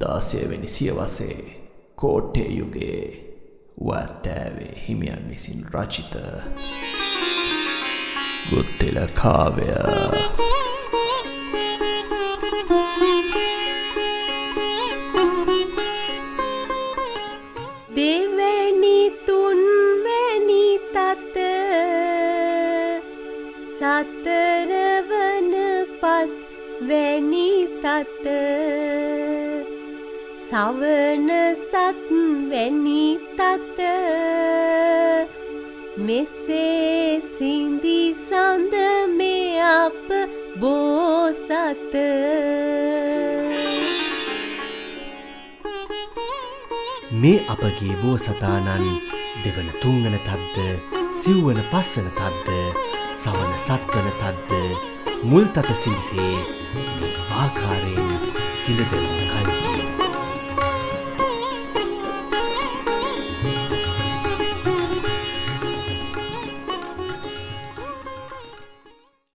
16වෙනි සියවසේ කෝට්ටේ යුගයේ වත්තෑවේ හිමියන් විසින් රචිත ගුත්තිල කාව්‍ය. දෙවැනි තුන්වැනි තත සතරවන පස්වැනි තත සවන සත්වැනි තත මෙසේ සිඳි සඳ මේ අප බෝසත. මේ අපගේ බෝසතාණන් දෙවන තුන්වන තද්ද සිව්වන පස්වන තද්ද සවන සත්වන තද්ද මුල් තත සිඳිසේ මේ ආකාරයෙන් සිඳ දෙවන කල්හි